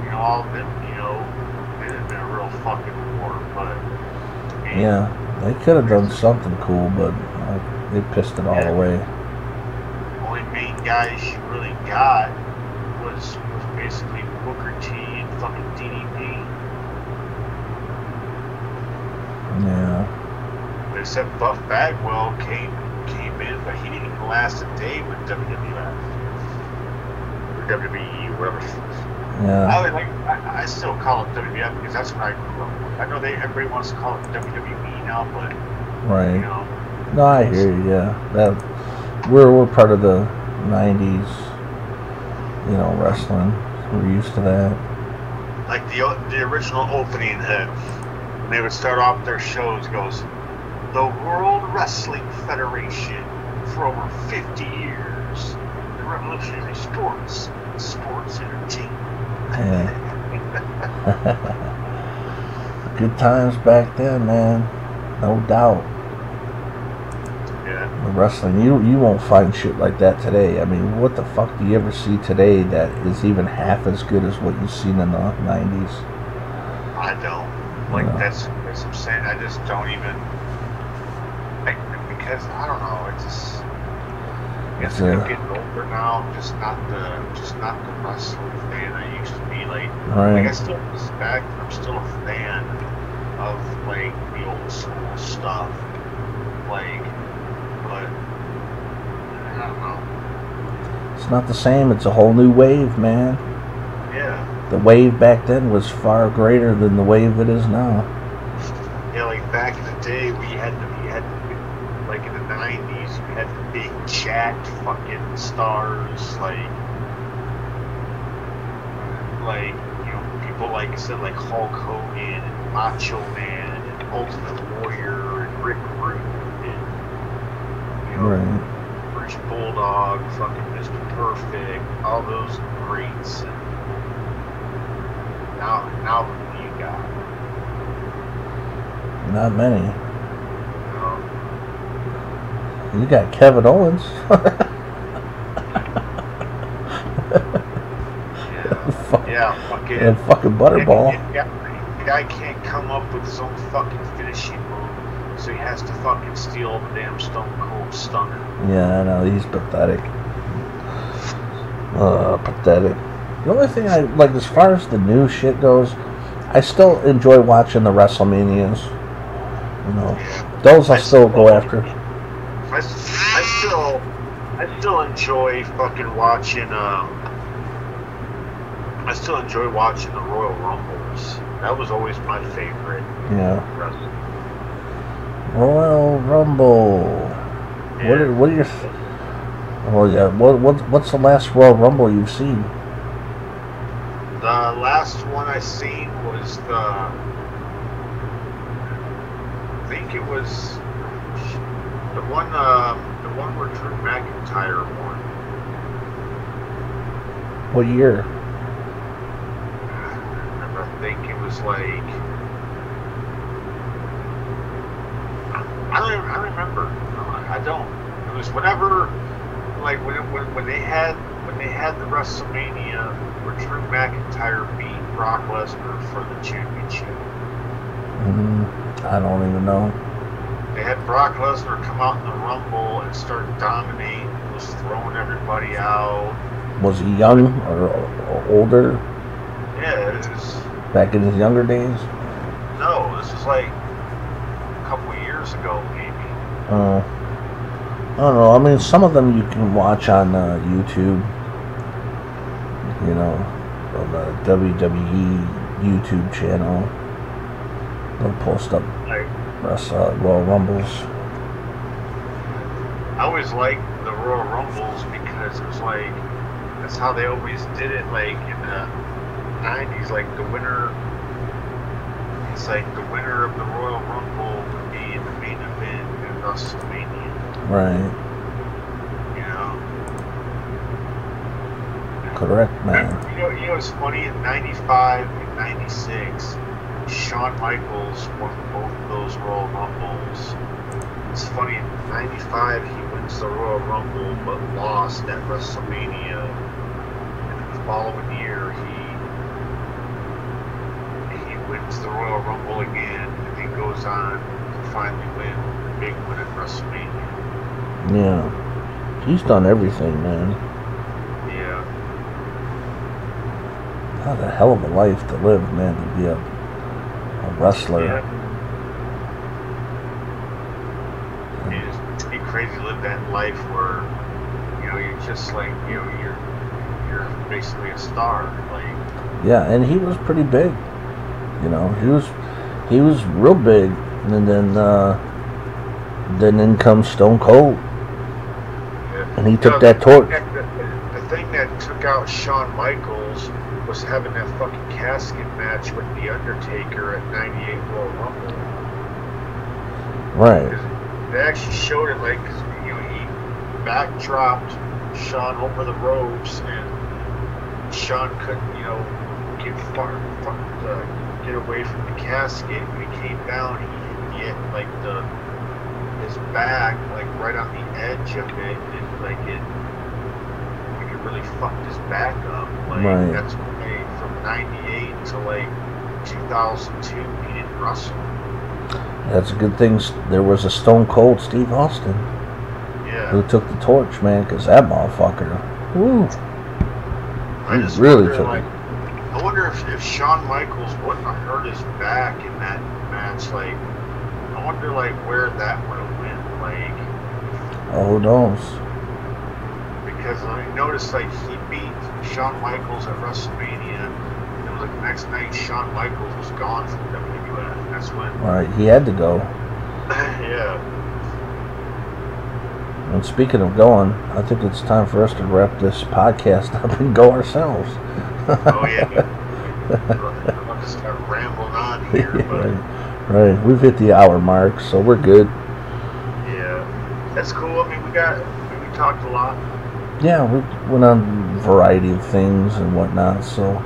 you know, all of them, you know, it would have been a real fucking war, but man, Yeah, they could have done something cool, but they pissed it all away. The only main guys you really got was basically Booker T and fucking DDP. Yeah. Except Buff Bagwell came in, but he didn't even last a day with WWF or WWE or whatever. Yeah. I still call it WWF because that's what I grew up with. I know everybody wants to call it WWE now, but Right. you know. No, I hear you. Yeah. That we're part of the '90s, you know, wrestling. We're used to that. Like the original opening, when they would start off their shows, goes, "The World Wrestling Federation for over 50 years. the revolutionary sports entertainment. Yeah. Good times back then, man. No doubt. Yeah. The wrestling, you won't find shit like that today. I mean, what the fuck do you ever see today that is even half as good as what you've seen in the 90s? I don't. Like, Yeah. that's what I'm saying. I just don't even, like, because, I don't know, it's just, I guess I'm getting older now. I'm just not the wrestling fan I used to be. Like Right. I still respect, I'm still a fan of, like, the old school stuff. Like, but, I don't know. It's not the same. It's a whole new wave, man. Yeah. The wave back then was far greater than the wave it is now. Yeah, like back in the day, we had like in the 90s, you had the big jacked fucking stars, like, you know, people like I said, like Hulk Hogan and Macho Man and Ultimate Warrior and Rick Rude and, you know, Right. British Bulldog, fucking Mr. Perfect, all those greats. And now who do you got? Not many. You know? You got Kevin Owens. Yeah, fucking. And fucking Butterball. Yeah, the guy can't come up with his own fucking finishing move, so he has to fucking steal the damn Stone Cold Stunner. Yeah, I know, he's pathetic. Pathetic. The only thing I like, as far as the new shit goes, I still enjoy watching the WrestleManias. You know, those I'll still go after. I still enjoy fucking watching. I still enjoy watching the Royal Rumbles. That was always my favorite. Yeah. Wrestling. Royal Rumble. Yeah. What are your? Oh yeah. What's the last Royal Rumble you've seen? The last one I seen was I think it was the one where Drew McIntyre won. What year? I think it was like I don't remember. No, I don't. It was whenever, like when they had the WrestleMania where Drew McIntyre beat Brock Lesnar for the championship. I don't even know. They had Brock Lesnar come out in the Rumble and start dominating, was throwing everybody out. Was he young or older? Yeah, it was. Back in his younger days? No, this was like a couple of years ago, maybe. I don't know. I mean, some of them you can watch on YouTube. You know, on the WWE YouTube channel. They'll post up Like, Royal Rumbles. I always liked the Royal Rumbles because it was like that's how they always did it. Like in the 90s, like the winner. It's like the winner of the Royal Rumble would be in the main event at WrestleMania. Right. You know. Correct, man. You know what's funny? In '95 and '96, Shawn Michaels won both of those Royal Rumbles. It's funny. In '95, he wins the Royal Rumble, but lost at WrestleMania. And the following year, he wins the Royal Rumble again, and he goes on to finally win the big win at WrestleMania. Yeah. He's done everything, man. Yeah. That's a hell of a life to live, man, to be a wrestler. Yeah. It'd be crazy to live that life where, you know, you're just like, you know, you're basically a star. Like, Yeah, and he was pretty big. You know, he was real big, and then in comes Stone Cold, yeah. and he took that torch. The thing that took out Shawn Michaels was having that fucking casket match with The Undertaker at '98 Royal Rumble. Right. They actually showed it, like, 'cause, you know, he backdropped Sean over the ropes, and Sean couldn't, get away from the casket. When he came down, he hit like his back, like right on the edge of it, and like it really fucked his back up. Like Right. that's why from '98 to like 2002, he didn't wrestle. That's a good thing. There was a Stone Cold Steve Austin Yeah. who took the torch, man, because that motherfucker, woo, I just really wonder, took like, it. I wonder if Shawn Michaels wouldn't have hurt his back in that match. Like, I wonder like where that would have went. Like, Oh, who knows? because I noticed like he beat Shawn Michaels at WrestleMania. And it was like the next night Shawn Michaels was gone from WWF. That's when. All right, he had to go. Yeah. And speaking of going, I think it's time for us to wrap this podcast up and go ourselves. Oh yeah. I'm gonna start rambling on here, but Right, we've hit the hour mark, so we're good. yeah, that's cool. I mean, we talked a lot. Yeah, we went on a variety of things and whatnot, so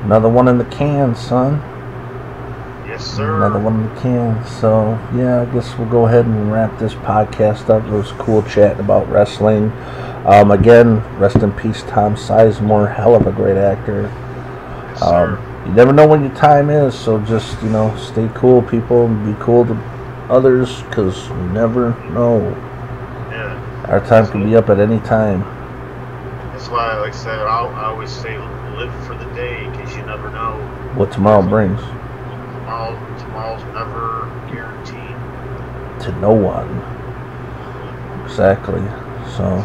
another one in the can, son. Yes, sir. Another one in the can. So, yeah, I guess we'll go ahead and wrap this podcast up. It was cool chatting about wrestling. Again, rest in peace, Tom Sizemore. Hell of a great actor. Yes, sir. You never know when your time is, so just, stay cool, people, and be cool to others, because you never know. Yeah. Our time can be up at any time. That's why, like I said, I always say live for the day, because you never know. What tomorrow brings. Tomorrow's never guaranteed. To no one. Exactly. So,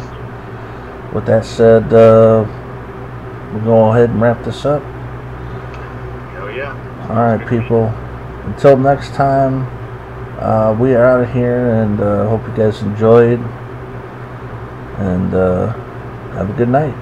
with that said, we'll go ahead and wrap this up. Hell yeah. Alright, people. Until next time, we are out of here, and hope you guys enjoyed. And have a good night.